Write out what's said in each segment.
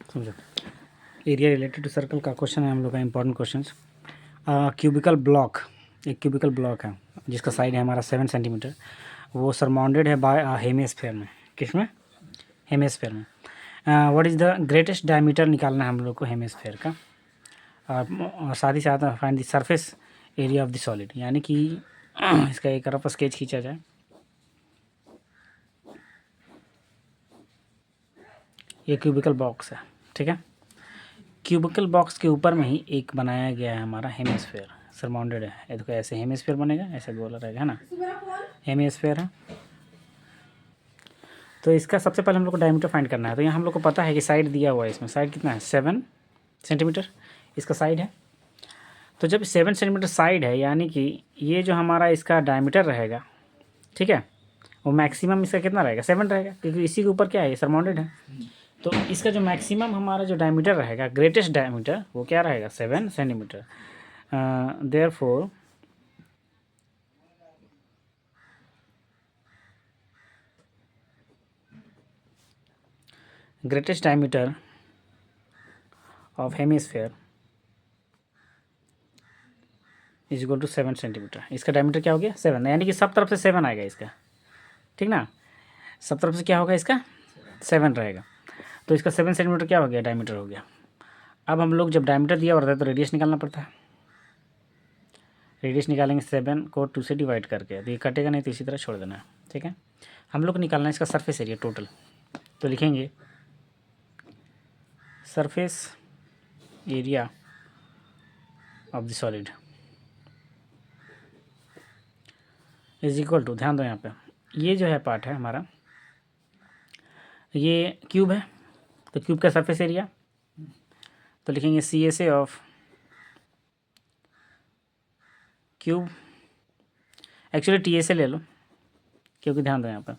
समझो, area related to circle का question है हम लोग का, इंपॉर्टेंट क्वेश्चन। क्यूबिकल ब्लॉक, एक क्यूबिकल ब्लॉक है जिसका साइड है हमारा 7 सेंटीमीटर, वो सरमाउंडेड है बाय हेमिस्फेयर में। किसमें? हेमिस्फेयर में। What is the greatest diameter निकालना है हम लोग को हेमिस्फेयर का, और साथ ही साथ find the surface area of the solid, यानी कि इसका एक रफ स्केच खींचा जाए। ये क्यूबिकल बॉक्स है, ठीक है। क्यूबिकल बॉक्स के ऊपर में ही एक बनाया गया है हमारा हेमिस्फेयर, सरमाउंडेड है। ये देखो ऐसे हेमिस्फेयर बनेगा, ऐसे गोला रहेगा, है ना, हेमिस्फेयर है। तो इसका सबसे पहले हम लोग को डायमीटर फाइंड करना है। तो यहाँ हम लोग को पता है कि साइड दिया हुआ है, इसमें साइड कितना है 7 सेंटीमीटर इसका साइड है। तो जब 7 सेंटीमीटर साइड है, यानी कि ये जो हमारा इसका डायमीटर रहेगा, ठीक है, वो मैक्सिमम इसका कितना रहेगा 7 रहेगा, क्योंकि इसी के ऊपर क्या है, ये सरमाउंडेड है। तो इसका जो मैक्सिमम हमारा जो डायमीटर रहेगा, ग्रेटेस्ट डायमीटर, वो क्या रहेगा 7 centimetre. Therefore greatest diameter of hemisphere is equal to 7 centimetre. इसका डायमीटर क्या हो गया 7, यानी कि सब तरफ से 7 आएगा इसका, ठीक ना, सब तरफ से क्या होगा इसका 7 रहेगा। तो इसका 7 सेंटीमीटर क्या हो गया, डायमीटर हो गया। अब हम लोग जब डायमीटर दिया होता है तो रेडियस निकालना पड़ता है। रेडियस निकालेंगे 7 को 2 से डिवाइड करके, तो ये कटेगा नहीं, तो इसी तरह छोड़ देना है, ठीक है। हम लोग को निकालना है इसका सरफेस एरिया टोटल। तो लिखेंगे surface area of the solid is equal to, ध्यान दो यहाँ पे, ये जो है पार्ट है हमारा, ये क्यूब है, तो क्यूब का सरफेस एरिया, तो लिखेंगे CSA of cube, actually TSA ले लो, क्योंकि ध्यान दो यहाँ पर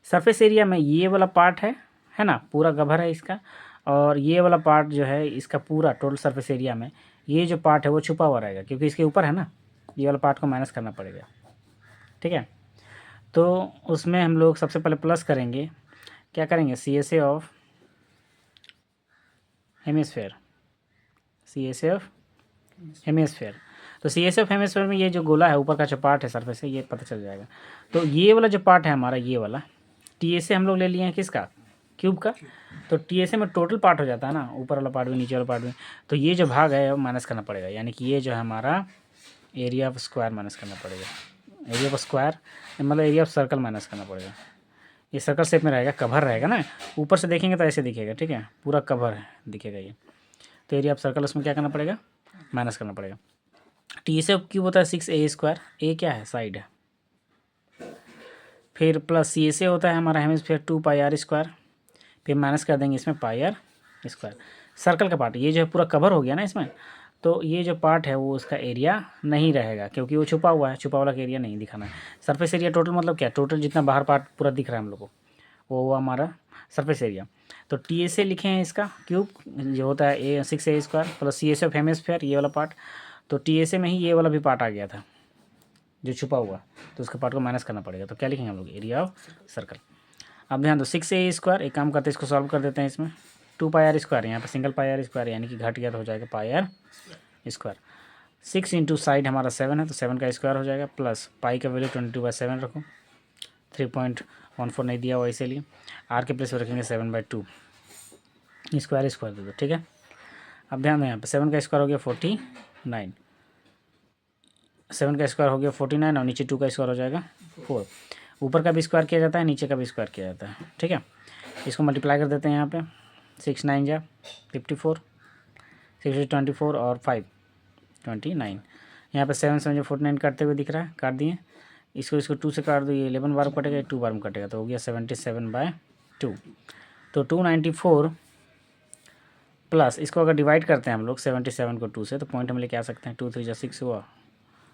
सरफेस एरिया में ये वाला पार्ट है ना, पूरा कवर है इसका, और ये वाला पार्ट जो है इसका पूरा टोटल सरफेस एरिया में ये जो पार्ट है वो छुपा हुआ रहेगा, क्योंकि इसके ऊपर है ना, ये वाला पार्ट को माइनस करना पड़ेगा, ठीक है। तो उसमें हम लोग सबसे पहले प्लस करेंगे, क्या करेंगे, CSA of hemisphere, CSA of hemisphere. तो CSA ऑफ हेमिस्फेयर में ये जो गोला है ऊपर का जो पार्ट है सरफेस है, ये पता चल जाएगा। तो ये वाला जो पार्ट है हमारा, ये वाला TSA हम लोग ले लिए हैं किसका, क्यूब का। तो TSA में टोटल पार्ट हो जाता है ना, ऊपर वाला पार्ट भी नीचे वाला पार्ट भी, तो ये जो भाग है वो माइनस करना पड़ेगा, यानी कि ये जो है हमारा एरिया ऑफ स्क्वायर माइनस करना पड़ेगा। एरिया ऑफ स्क्वायर मतलब एरिया ऑफ सर्कल माइनस करना पड़ेगा। ये सर्कल शेप में रहेगा, कवर रहेगा ना, ऊपर से देखेंगे तो ऐसे दिखेगा, ठीक है, पूरा कवर है दिखेगा ये। तो एरिया ऑफ सर्कल उसमें क्या करना पड़ेगा, माइनस करना पड़ेगा। TSA क्यूब होता है 6A², ए क्या है, साइड है, फिर प्लस CSA होता है हमारा हेमिस्फीयर 2πr², फिर माइनस कर देंगे इसमें πr²। सर्कल का पार्ट ये जो है पूरा कवर हो गया ना इसमें, तो ये जो पार्ट है वो उसका एरिया नहीं रहेगा, क्योंकि वो छुपा हुआ है, छुपा वाला का एरिया नहीं दिखाना है। सरफेस एरिया टोटल मतलब क्या, टोटल जितना बाहर पार्ट पूरा दिख रहा है हम लोग को, वो हमारा सरफेस एरिया। तो TSA लिखे हैं इसका क्यूब जो होता है 6A² plus CSA of hemisphere, ये वाला पार्ट। तो TSA में ही ये वाला भी पार्ट आ गया था जो छुपा हुआ, तो उसके पार्ट को माइनस करना पड़ेगा। तो क्या लिखेंगे हम लोग, एरिया ऑफ सर्कल। अब ध्यान दो 6A², एक काम करते हैं इसको सॉल्व कर देते हैं। इसमें 2πr², यहाँ पे सिंगल πr² यानी कि घट गया तो हो जाएगा πr²। 6 इंटू साइड हमारा 7 है, तो 7 का स्क्वायर हो जाएगा, प्लस पाई का वैल्यू 22/7 रखो, 3.14 नहीं दिया हुआ इसीलिए, आर के प्लेस पर रखेंगे 7/2, स्क्वायर स्क्वायर दे दो, ठीक है। अब ध्यान दो यहाँ पे 7 का स्क्वायर हो गया 49, 7 का स्क्वायर हो गया 49 और नीचे 2 का स्क्वायर हो जाएगा 4। ऊपर का भी स्क्वायर किया जाता है, नीचे का भी स्क्वायर किया जाता है, ठीक है। इसको मल्टीप्लाई कर देते हैं यहाँ पे, 6 9 जा 54, 6 24 और 5 29। यहाँ पे 7 7 49 काटते हुए दिख रहा है, काट दिए। इसको 2 से काट दो, ये 11 बार में कटेगा, 2 बार में कटेगा, तो हो गया 77/2। तो 294 प्लस इसको अगर डिवाइड करते हैं हम लोग 77 को 2 से, तो पॉइंट हम लेके आ सकते हैं। 2 3 6 हुआ,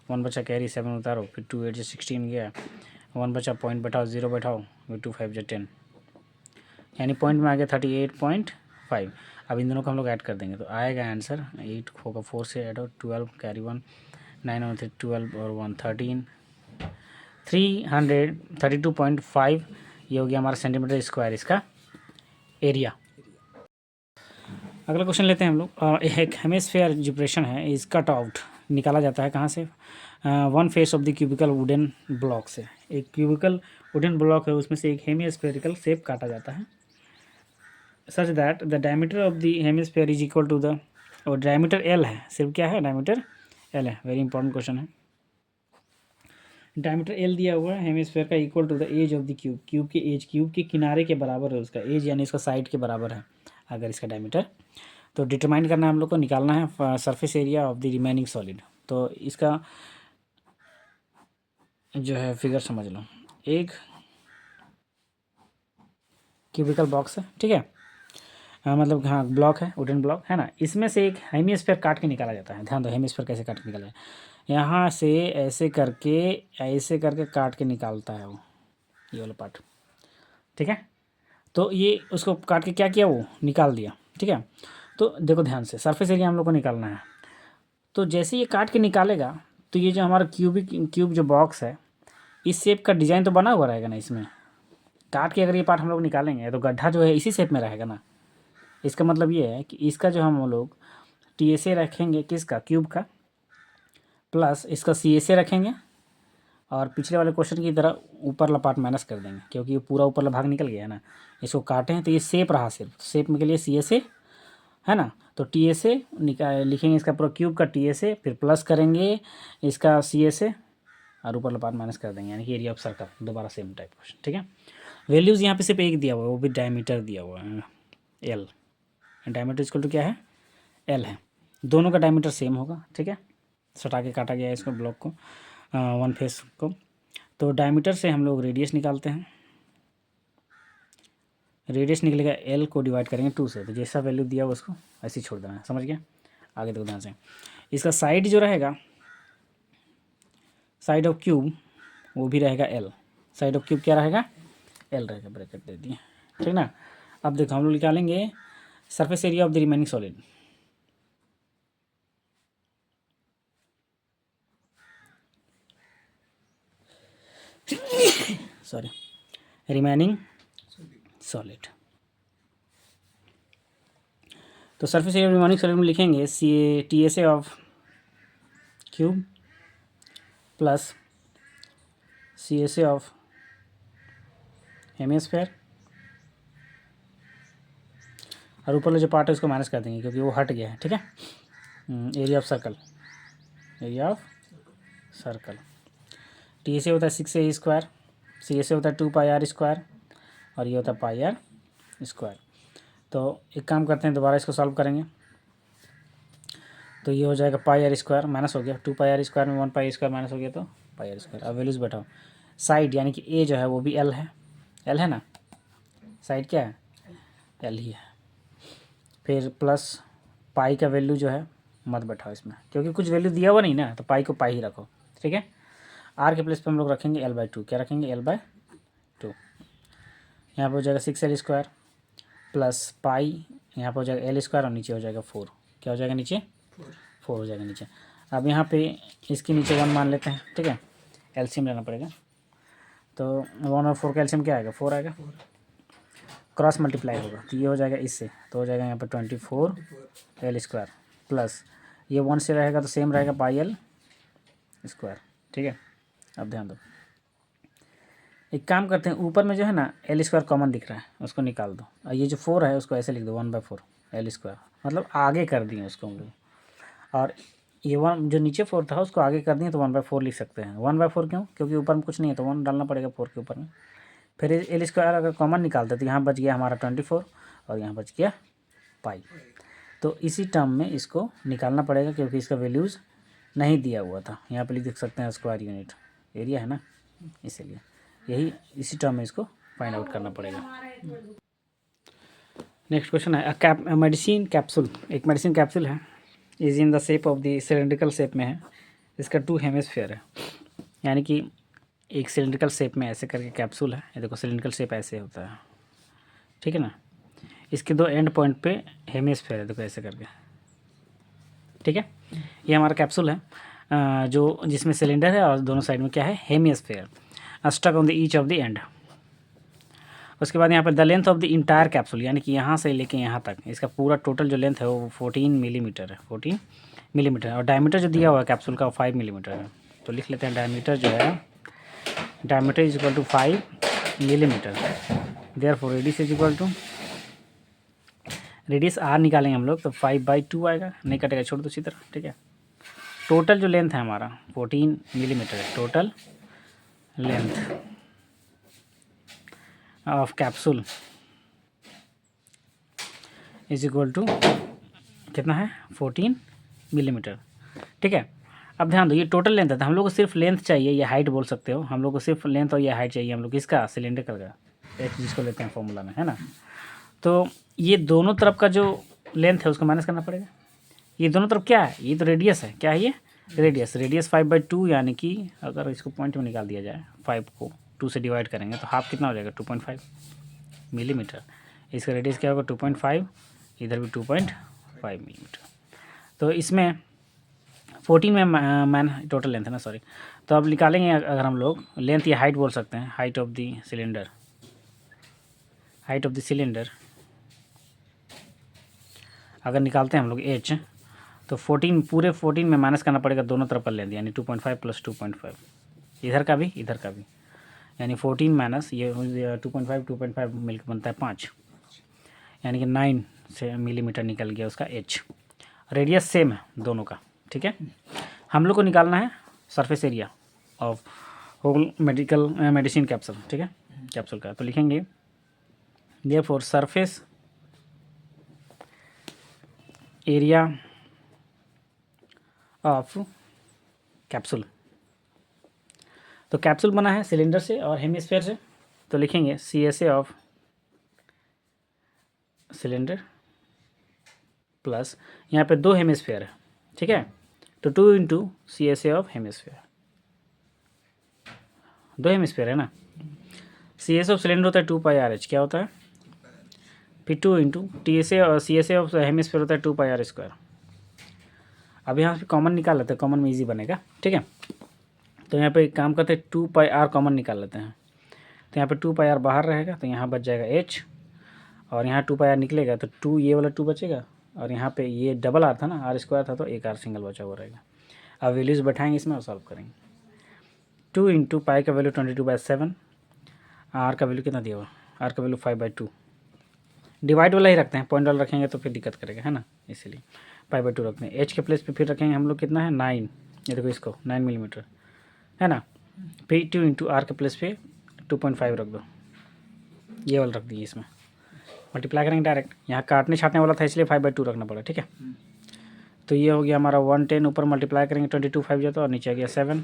1 बचा कैरी, 7 उतारो, फिर 2 8 16 गया, 1 बचा, पॉइंट बैठाओ, 0 बैठाओ, फिर 2 5 10, यानी पॉइंट में आ गया 38.5। अब इन दोनों को हम लोग ऐड कर देंगे तो आएगा आंसर 8 होगा, 4 से ऐड हो, 12 कैरी 1, 9 और 12 और 1 13, 332.5। ये हो गया हमारा सेंटीमीटर स्क्वायर इसका एरिया। अगला क्वेश्चन लेते हैं हम लोग। एक हेमिस्फेयर जिब्रेशन है, इज कट आउट, निकाला जाता है कहाँ से? One face of the cubical wooden block से। एक क्यूबिकल वुडन ब्लॉक है, उसमें से एक हेमिस्फेरिकल शेप काटा जाता है such that the diameter of the hemisphere is equal to the, और डायमीटर एल है, सिर्फ क्या है? डायमीटर एल है। वेरी इंपॉर्टेंट क्वेश्चन है। डायमीटर एल दिया हुआ है हेमिस्फेयर का, equal to the edge of the cube, cube के एज, क्यूब के किनारे के बराबर है उसका एज, यानी इसका साइड के बराबर है अगर इसका डायमीटर। तो डिटरमाइन करना है हम लोग को, निकालना है surface area of the remaining solid. तो इसका जो है फिगर समझ लो, एक क्यूबिकल बॉक्स है, ठीक है, मतलब हाँ ब्लॉक है, वुडन ब्लॉक है ना, इसमें से एक हेमिस्फेयर काट के निकाला जाता है। ध्यान दो हेमिस्फेयर कैसे काट के निकाला है, यहाँ से ऐसे करके काट के निकालता है वो, ये वाला पार्ट, ठीक है। तो ये उसको काट के क्या किया, वो निकाल दिया, ठीक है। तो देखो ध्यान से, सरफेस एरिया हम लोग को निकालना है। तो जैसे ये काट के निकालेगा तो ये जो हमारा क्यूब जो बॉक्स है, इस शेप का डिज़ाइन तो बना हुआ रहेगा ना इसमें। काट के अगर ये पार्ट हम लोग निकालेंगे तो गड्ढा जो है इसी शेप में रहेगा ना। इसका मतलब ये है कि इसका जो हम लोग TSA रखेंगे, किसका? क्यूब का, प्लस इसका CSA रखेंगे, और पिछले वाले क्वेश्चन की तरह ऊपर वाला पार्ट माइनस कर देंगे, क्योंकि ये पूरा ऊपर वाला भाग निकल गया है ना। इसको काटे हैं तो ये शेप रहा, सिर्फ शेप में के लिए CSA है ना। तो TSA लिखेंगे, इसका पूरा क्यूब का TSA, फिर प्लस करेंगे इसका CSA, और ऊपर वाला पार्ट माइनस कर देंगे, यानी कि एरिया ऑफ सर्कल। दोबारा सेम टाइप क्वेश्चन, ठीक है। वैल्यूज़ यहाँ पे सिर्फ एक दिया हुआ है, वो भी डायमीटर दिया हुआ है L। डायमीटर इक्वल टू क्या है? L है। दोनों का डायमीटर सेम होगा, ठीक है। सटा के काटा गया है इसको, ब्लॉक को, वन फेस को। तो डायमीटर से हम लोग रेडियस निकालते हैं। रेडियस निकलेगा, L को डिवाइड करेंगे 2 से, तो जैसा वैल्यू दिया उसको ऐसे ही छोड़ देना है, समझ गया। आगे देखो ध्यान से, इसका साइड जो रहेगा, साइड ऑफ क्यूब, वो भी रहेगा L। साइड ऑफ क्यूब क्या रहेगा? L रहेगा, ब्रैकेट दे दिए, ठीक ना। अब देखो हम लोग निकालेंगे surface area of the remaining solid. Sorry, remaining solid. तो सरफेस एरिया रिमेनिंग सॉलिड में लिखेंगे TSA of cube plus CSA of hemisphere, और ऊपर जो पार्ट है उसको माइनस कर देंगे क्योंकि वो हट गया है, ठीक है। Area of circle, area of circle. TSA होता है 6a², CSA होता है 2πr², और ये होता है πr²। तो एक काम करते हैं, दोबारा इसको सॉल्व करेंगे। तो ये हो जाएगा πr² माइनस हो गया, 2πr² में 1πr² माइनस हो गया, तो πr²। अब वैल्यूज़ बैठाओ, साइड यानी कि A जो है वो भी L है, L है ना, साइड क्या है? L ही है। फिर प्लस पाई का वैल्यू जो है मत बैठाओ इसमें, क्योंकि कुछ वैल्यू दिया हुआ नहीं ना, तो पाई को पाई ही रखो, ठीक है। R के प्लेस पे हम लोग रखेंगे L/2, क्या रखेंगे? L/2। यहाँ पर हो जाएगा 6L² प्लस पाई, यहाँ पर हो जाएगा L², और नीचे हो जाएगा 4। क्या हो जाएगा नीचे? 4 हो जाएगा नीचे। अब यहाँ पे इसके नीचे 1 मान लेते हैं, ठीक है, LCM लेना पड़ेगा। तो 1 और 4 का LCM क्या आएगा? 4 आएगा। क्रॉस मल्टीप्लाई होगा तो ये हो जाएगा इससे, तो हो जाएगा यहाँ पर 24L² प्लस ये 1 से रहेगा तो सेम रहेगा πL², ठीक है। अब ध्यान दो, एक काम करते हैं, ऊपर में जो है ना L² कॉमन दिख रहा है, उसको निकाल दो, और ये जो 4 है उसको ऐसे लिख दो 1/4 L², मतलब आगे कर दिए उसको हम लोग। और ये 1 जो नीचे 4 था उसको आगे कर दिए तो 1/4 लिख सकते हैं। 1/4 क्यों? क्योंकि ऊपर में कुछ नहीं है तो 1 डालना पड़ेगा 4 के ऊपर में। फिर L² अगर कॉमन निकालते तो यहाँ बच गया हमारा 24, और यहाँ बच गया पाई। तो इसी टर्म में इसको निकालना पड़ेगा, क्योंकि इसका वैल्यूज़ नहीं दिया हुआ था। यहाँ पे लिख सकते हैं स्क्वायर यूनिट एरिया है ना, इसीलिए यही इसी टर्म में इसको फाइंड आउट करना पड़ेगा। नेक्स्ट क्वेश्चन है, मेडिसिन कैप्सूल, एक मेडिसिन कैप्सूल है, is in the shape of the cylindrical shape में है, इसका 2 हेमिस्फीयर है, यानी कि एक सिलेंड्रिकल शेप में ऐसे करके कैप्सूल है। ये देखो सिलेंड्रिकल शेप ऐसे होता है, ठीक है ना। इसके 2 एंड पॉइंट पे हेमिस्फीयर है, देखो ऐसे करके, ठीक है। ये हमारा कैप्सूल है, जो जिसमें सिलेंडर है और दोनों साइड में क्या है? Hemisphere, stuck on the each of the end. उसके बाद यहाँ पर the length of the entire capsule, यानी कि यहाँ से लेके यहाँ तक इसका पूरा टोटल जो लेंथ है वो 14 मिलीमीटर है, 14 मिलीमीटर है। और डायमीटर जो दिया हुआ है कैप्सूल का वो 5 मिलीमीटर है। तो लिख लेते हैं डायमीटर जो है, diameter is equal to 5 millimetre. Therefore radius is equal to, radius R निकालेंगे हम लोग तो 5/2 आएगा, नहीं कटेगा, छोड़ दो इसी तरह, ठीक है। टोटल जो लेंथ है हमारा 14 मिलीमीटर है, total length of capsule is equal to कितना है, 14 मिलीमीटर, ठीक है। अब ध्यान दो, ये टोटल लेंथ है, तो हम लोग को सिर्फ लेंथ चाहिए, ये हाइट बोल सकते हो, हम लोग को सिर्फ लेंथ और ये हाइट चाहिए, हम लोग इसका सिलेंडर का एक जिसको लेते हैं फॉर्मूला में, है ना। तो ये दोनों तरफ का जो लेंथ है उसको माइनस करना पड़ेगा। ये दोनों तरफ क्या है, ये तो रेडियस है, क्या है ये, रेडियस। रेडियस 5/2, यानी कि अगर इसको पॉइंट में निकाल दिया जाए, 5 को 2 से डिवाइड करेंगे तो हाफ कितना हो जाएगा, 2.5 मिलीमीटर। इसका रेडियस क्या होगा, 2.5, इधर भी 2.5 मिलीमीटर। तो इसमें 14 में मैन टोटल लेंथ है ना, सॉरी। तो अब निकालेंगे अगर हम लोग लेंथ या हाइट बोल सकते हैं, height of the cylinder, height of the cylinder अगर निकालते हैं हम लोग एच, तो 14 पूरे 14 में माइनस करना पड़ेगा दोनों तरफ का लेंथ, यानी 2.5 प्लस 2.5, इधर का भी इधर का भी, यानी 14 माइनस ये 2.5 मिलकर बनता है 5, यानी कि 9 से मिलीमीटर निकल गया उसका एच। रेडियस सेम है दोनों का, ठीक है। हम लोग को निकालना है surface area of whole medicine capsule, ठीक है, कैप्सूल का। तो लिखेंगे therefore surface area of capsule. तो कैप्सूल बना है सिलेंडर से और हेमिस्फेयर से, तो लिखेंगे CSA ऑफ सिलेंडर प्लस यहाँ पे 2 हेमिस्फेयर है, ठीक है, तो 2 into CSA of hemisphere, 2 hemisphere है ना। CSA ऑफ सिलेंडर होता है 2πRH, क्या होता है, फिर 2 इंटू TSA और CSA ऑफ हेमिस्फेयर होता है 2πr²। अब यहाँ पे कॉमन निकाल लेते हैं, कॉमन में इजी बनेगा, ठीक है। तो यहाँ पे एक काम करते हैं, 2πr कॉमन निकाल लेते हैं। तो यहाँ पे 2πr बाहर रहेगा, तो यहाँ बच जाएगा h, और यहाँ 2πr निकलेगा तो 2, ये वाला 2 बचेगा, और यहाँ पे ये डबल r था ना, r² था, तो एक r सिंगल बचा हुआ रहेगा। अब वैल्यूज़ बैठाएंगे इसमें और सॉल्व करेंगे। 2 इंटू पाई का वैल्यू 22/7, r का वैल्यू कितना दिया हुआ, r का वैल्यू 5/2, डिवाइड वाला ही रखते हैं, पॉइंट वाला रखेंगे तो फिर दिक्कत करेगा, है ना, इसीलिए 5/2 रखते हैं। h के प्लेस पे फिर रखेंगे हम लोग कितना है, 9, ये देखो इसको 9 मिलीमीटर, है ना। फिर 2 इंटू r के प्लेस पे 2.5 रख दो, ये वाला रख दिए, इसमें मल्टीप्लाई करेंगे डायरेक्ट, यहाँ काटने छाटने वाला था इसलिए 5/2 रखना पड़ा, ठीक है। तो ये हो गया हमारा 110, ऊपर मल्टीप्लाई करेंगे 22 5 जाता है, और नीचे आ गया 7,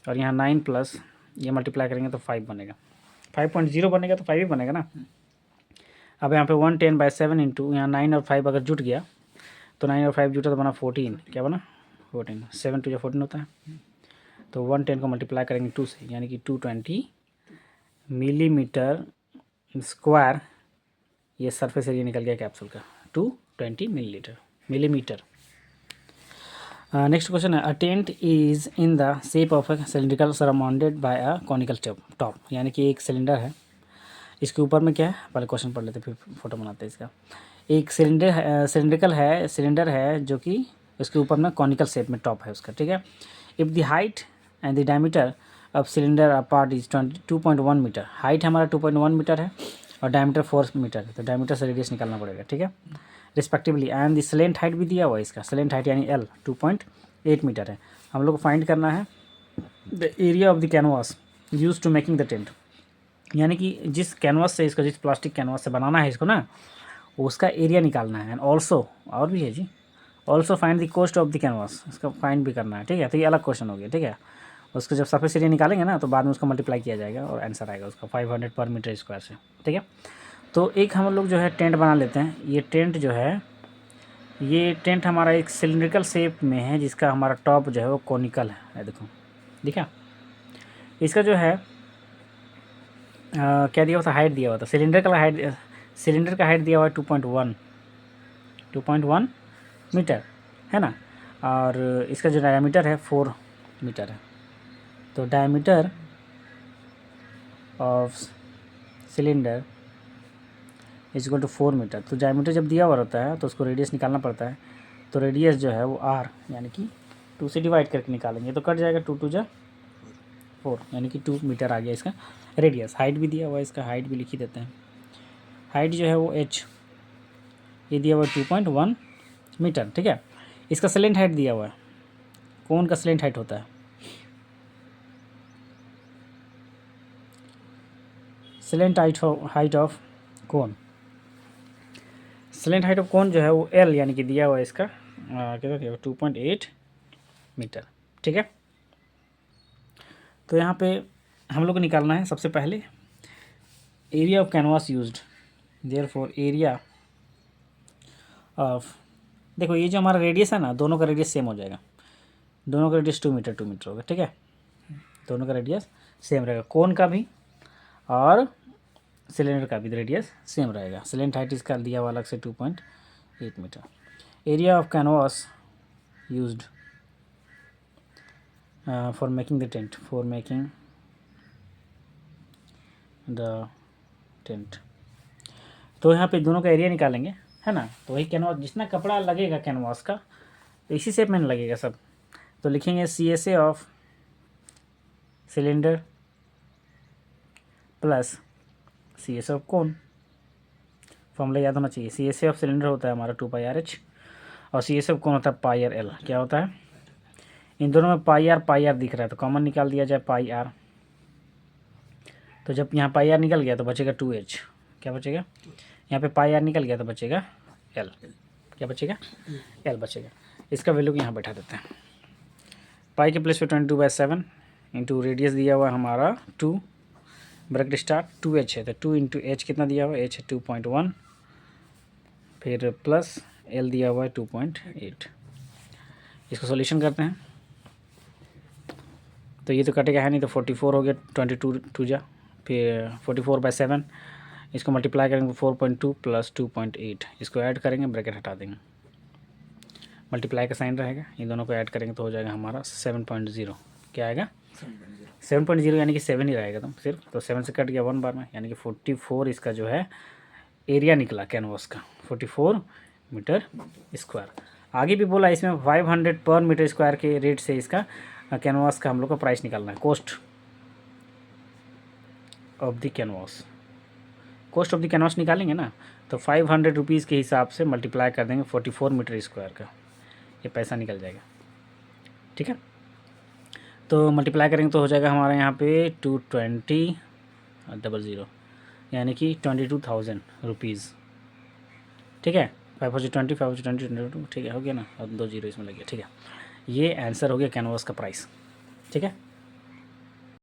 और यहाँ 9 प्लस ये मल्टीप्लाई करेंगे तो 5 बनेगा, 5.0 बनेगा, तो 5 ही बनेगा ना। अब यहाँ पे 110/7 इंटू यहाँ 9 और 5 अगर जुट गया तो 9 और 5 जुटा तो बना 14, क्या बना 14, 7 2 14 होता है। तो 110 को मल्टीप्लाई करेंगे 2 से, यानी कि 220 मिलीमीटर स्क्वायर, ये सरफेस एरिया निकल गया कैप्सूल का, 220 मिलीमीटर। नेक्स्ट क्वेश्चन है, a tent is in the shape of a cylindrical surrounded by a conical top, यानी कि एक सिलेंडर है, इसके ऊपर में क्या है, पहले क्वेश्चन पढ़ लेते फिर फोटो बनाते हैं इसका। एक सिलेंडर है जो कि उसके ऊपर में कॉनिकल शेप में टॉप है उसका, ठीक है। If the height and the diameter of cylinder apart is 2.1 metre, height हमारा 2.1 मीटर है और डायमीटर 4 मीटर है, तो डायमीटर से रेडियस निकालना पड़ेगा, ठीक है, respectively. And the slant height भी दिया हुआ है इसका, स्लेंट हाइट यानी L 2.8 मीटर है। हम लोग को फाइंड करना है the area of the canvas use to making the tent, यानी कि जिस कैनवास से इसको, जिस प्लास्टिक कैनवास से बनाना है इसको ना, उसका एरिया निकालना है। एंड ऑल्सो, और भी है जी, also find the cost of the canvas, इसका फाइंड भी करना है, ठीक है। तो ये अलग क्वेश्चन हो गया, ठीक है। उसको जब सरफेस एरिया निकालेंगे ना तो बाद में उसका मल्टीप्लाई किया जाएगा और आंसर आएगा उसका 500 पर मीटर स्क्वायर से, ठीक है। तो एक हम लोग जो है टेंट बना लेते हैं। ये टेंट जो है, ये टेंट हमारा एक सिलिंड्रिकल शेप में है, जिसका हमारा टॉप जो है वो कॉनिकल है, देखो दिखा। इसका जो है क्या दिया हुआ था, हाइट दिया हुआ था, सिलेंडर का हाइट दिया हुआ है 2.1 मीटर, है ना। और इसका जो डायमीटर है 4 मीटर है। तो diameter of cylinder is equal to 4 metre. तो डायमीटर जब दिया हुआ रहता है तो उसको रेडियस निकालना पड़ता है, तो रेडियस जो है वो आर यानी कि 2 से डिवाइड करके निकालेंगे तो कट जाएगा, 2 2 जा 4 यानी कि 2 मीटर आ गया इसका रेडियस। हाइट भी दिया हुआ है, इसका हाइट भी लिख ही देते हैं। हाइट जो है वो h ये दिया हुआ है 2.1 मीटर, ठीक है। इसका स्लेंट हाइट दिया हुआ है, कोन का स्लेंट हाइट होता है, slant height of cone, slant height of cone जो है वो L यानी कि दिया हुआ है इसका कितना दिया हुआ 2.8 मीटर, ठीक है। तो यहाँ पे हम लोग को निकालना है सबसे पहले area of canvas used, therefore area of, देखो ये जो हमारा रेडियस है ना, दोनों का रेडियस सेम हो जाएगा, दोनों का रेडियस 2 मीटर होगा, ठीक है। दोनों का रेडियस सेम रहेगा, कोन का भी और सिलेंडर का भी रेडियस सेम रहेगा। सिलेंडर हाइट इसका दिया हुआ अलग से 2.8 metre. Area of canvas used for making the tent, for making the tent. तो यहाँ पे दोनों का एरिया निकालेंगे, है ना। तो वही कैनवास जितना कपड़ा लगेगा कैनवास का तो इसी शेप में लगेगा सब। तो लिखेंगे CSA of cylinder plus CSA of cone. Formula याद होना चाहिए, CSA ऑफ सिलेंडर होता है हमारा 2πRH और CSA ऑफ कोन होता है πRL। क्या होता है, इन दोनों में पाई आर दिख रहा है तो कॉमन निकाल दिया जाए πr। तो जब यहाँ πr निकल गया तो बचेगा 2h, क्या बचेगा, यहाँ पे πr निकल गया तो बचेगा l, क्या बचेगा l बचेगा। इसका वैल्यू यहाँ बैठा देते हैं, पाई के प्लेस पे 22/7 इंटू रेडियस दिया हुआ हमारा 2 ब्रैकेट स्टार्ट 2h है तो 2 इंटू h कितना दिया हुआ है, h है 2.1 फिर प्लस l दिया हुआ है 2.8। इसको सॉल्यूशन करते हैं तो ये तो कटेगा है नहीं, तो 44 हो गया, 22 2 जा, फिर 44/7 इसको मल्टीप्लाई करेंगे 4.2 प्लस 2.8, इसको ऐड करेंगे ब्रैकेट हटा देंगे, मल्टीप्लाई का साइन रहेगा, इन दोनों को ऐड करेंगे तो हो जाएगा हमारा 7.0। क्या आएगा 7.0 यानी कि 7 ही रहेगा तुम सिर्फ, तो 7 से कट गया 1 बार में, यानी कि 44 इसका जो है एरिया निकला कैनवास का, 44 मीटर स्क्वायर। आगे भी बोला इसमें 500 पर मीटर स्क्वायर के रेट से इसका कैनवास का हम लोग का प्राइस निकालना है, cost of the canvas. Cost of the canvas निकालेंगे ना तो 500 रुपीज़ के हिसाब से मल्टीप्लाई कर देंगे 44 मीटर स्क्वायर का, ये पैसा निकल जाएगा, ठीक है। तो मल्टीप्लाई करेंगे तो हो जाएगा हमारे यहाँ पे 220 यानी कि 22,000 रुपीज़, ठीक है। 520 520 ठीक है, हो गया ना, और 2 जीरो इसमें लग गया, ठीक है। ये आंसर हो गया कैनवास का प्राइस, ठीक है।